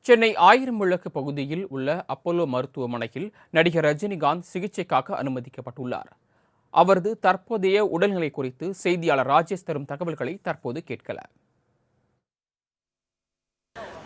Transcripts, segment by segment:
சென்னை ஆயிரம் விளக்கு பகுதியில் உள்ள அப்போலோ மருத்துவமனையில் நடிகர் ரஜினிகாந்த் சிகிச்சைக்காக அனுமதிக்கப்பட்டுள்ளார். அவரது தற்போதைய உடல்நிலை குறித்து செய்தியாளர் ராஜேஷ் தரும் தகவல்களை தற்போது கேட்கலாம்.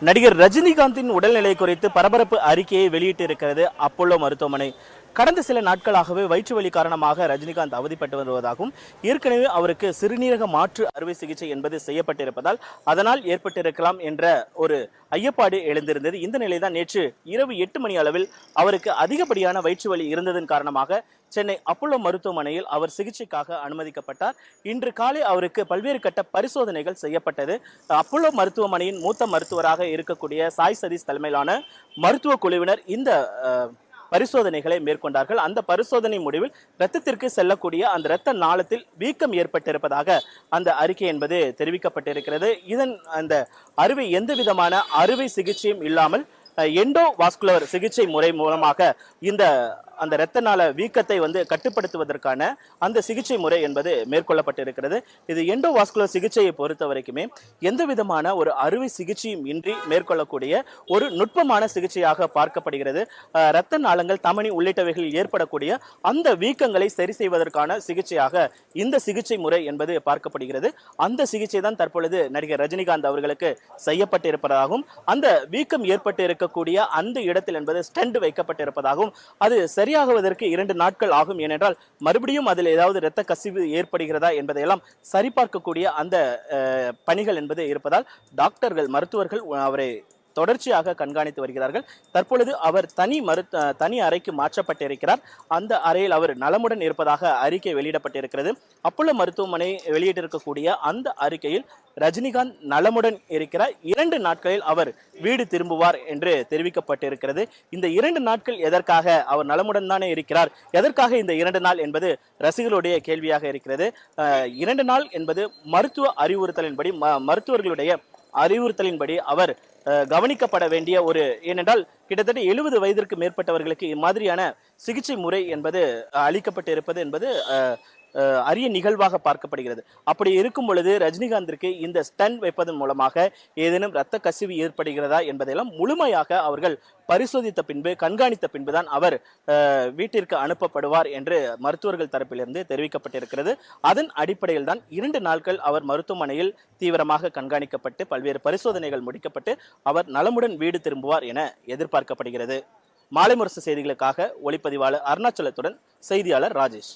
நடிகர் ரஜினிகாந்தின் உடல்நிலை குறித்து பரபரப்பு அறிக்கையை வெளியிட்டிருக்கிறது அப்போலோ மருத்துவமனை. கடந்த சில நாட்களாகவே வயிற்று வலி காரணமாக ரஜினிகாந்த் அவதிப்பட்டு வருவதாகவும், ஏற்கனவே அவருக்கு சிறுநீரக மாற்று அறுவை சிகிச்சை என்பது செய்யப்பட்டிருப்பதால் அதனால் ஏற்பட்டிருக்கலாம் என்ற ஒரு ஐயப்பாடு எழுந்திருந்தது. இந்த நிலைதான் நேற்று இரவு 8 மணி அளவில் அவருக்கு அதிகப்படியான வயிற்று வலி இருந்ததன் காரணமாக சென்னை அப்போலோ மருத்துவமனையில் அவர் சிகிச்சைக்காக அனுமதிக்கப்பட்டார். இன்று காலை அவருக்கு பல்வேறு கட்ட பரிசோதனைகள் செய்யப்பட்டது. அப்போலோ மருத்துவமனையின் மூத்த மருத்துவராக இருக்கக்கூடிய சாய் சதீஷ் தலைமையிலான மருத்துவ குழுவினர் இந்த பரிசோதனைகளை மேற்கொண்டார்கள். அந்த பரிசோதனை முடிவில் இரத்தத்திற்கு செல்லக்கூடிய அந்த இரத்த நாளத்தில் வீக்கம் ஏற்பட்டிருப்பதாக அந்த அறிக்கை என்பது தெரிவிக்கப்பட்டிருக்கிறது. அந்த அறுவை எந்த விதமான அறுவை சிகிச்சையும் இல்லாமல் எண்டோவாஸ்குலர் சிகிச்சை முறை மூலமாக அந்த இரத்த நாள வீக்கத்தை கட்டுப்படுத்துவதற்கான அந்த சிகிச்சை முறை என்பது மேற்கொள்ளப்பட்டிருக்கிறது. இது எண்டோவாஸ்குலர் சிகிச்சையை பொறுத்த வரைக்குமே எந்த விதமான ஒரு அறுவை சிகிச்சையும் இன்றி மேற்கொள்ளக்கூடிய ஒரு நுட்பமான சிகிச்சையாக பார்க்கப்படுகிறது. இரத்த நாளங்கள், தமனி உள்ளிட்டவைகளில் ஏற்படக்கூடிய அந்த வீக்கங்களை சரி செய்வதற்கான சிகிச்சையாக இந்த சிகிச்சை முறை என்பது பார்க்கப்படுகிறது. அந்த சிகிச்சை தான் தற்பொழுது நடிகர் ரஜினிகாந்த் அவர்களுக்கு செய்யப்பட்டிருப்பதாகவும், அந்த வீக்கம் ஏற்பட்டு இருக்கக்கூடிய அந்த இடத்தில் என்பது ஸ்டெண்ட் வைக்கப்பட்டிருப்பதாகவும், அது சரியாகுவதற்கு 2 நாட்கள் ஆகும். ஏனென்றால் மறுபடியும் அதில் ஏதாவது இரத்த கசிவு ஏற்படுகிறதா என்பதையெல்லாம் சரிபார்க்கக்கூடிய அந்த பணிகள் என்பது இருப்பதால் டாக்டர்கள், மருத்துவர்கள் அவரை தொடர்ச்சியாக கண்காணித்து வருகிறார்கள். தற்பொழுது அவர் தனி அறைக்கு மாற்றப்பட்டிருக்கிறார். அந்த அறையில் அவர் நலமுடன் இருப்பதாக அறிக்கை வெளியிடப்பட்டிருக்கிறது. அப்போலோ மருத்துவமனை வெளியிட்டிருக்கக்கூடிய அந்த அறிக்கையில் ரஜினிகாந்த் நலமுடன் இருக்கிறார், 2 நாட்களில் அவர் வீடு திரும்புவார் என்று தெரிவிக்கப்பட்டிருக்கிறது. இந்த 2 நாட்கள் எதற்காக? அவர் நலமுடன் தானே இருக்கிறார், எதற்காக இந்த 2 நாள் என்பது ரசிகர்களுடைய கேள்வியாக இருக்கிறது. 2 நாள் என்பது மருத்துவ அறிவுறுத்தலின்படி, மருத்துவர்களுடைய அறிவுறுத்தலின்படி அவர் கவனிக்கப்பட வேண்டிய ஏனென்றால் கிட்டத்தட்ட 70 வயதிற்கு மேற்பட்டவர்களுக்கு இம்மாதிரியான சிகிச்சை முறை என்பது அளிக்கப்பட்டு இருப்பது என்பது அரிய நிகழ்வாக பார்க்கப்படுகிறது. அப்படி இருக்கும் பொழுது ரஜினிகாந்திற்கு இந்த ஸ்டண்ட் வைப்பதன் மூலமாக ஏதேனும் இரத்த கசிவு ஏற்படுகிறதா என்பதையெல்லாம் முழுமையாக அவர்கள் பரிசோதித்த பின்பு, கண்காணித்த பின்புதான் அவர் வீட்டிற்கு அனுப்பப்படுவார் என்று மருத்துவர்கள் தரப்பிலிருந்து தெரிவிக்கப்பட்டிருக்கிறது. அதன் அடிப்படையில் தான் 2 நாட்கள் அவர் மருத்துவமனையில் தீவிரமாக கண்காணிக்கப்பட்டு பல்வேறு பரிசோதனைகள் முடிக்கப்பட்டு அவர் நலமுடன் வீடு திரும்புவார் என எதிர்பார்க்கப்படுகிறது. மாலை முரசு செய்திகளுக்காக ஒளிப்பதிவாளர் அருணாச்சலத்துடன் செய்தியாளர் ராஜேஷ்.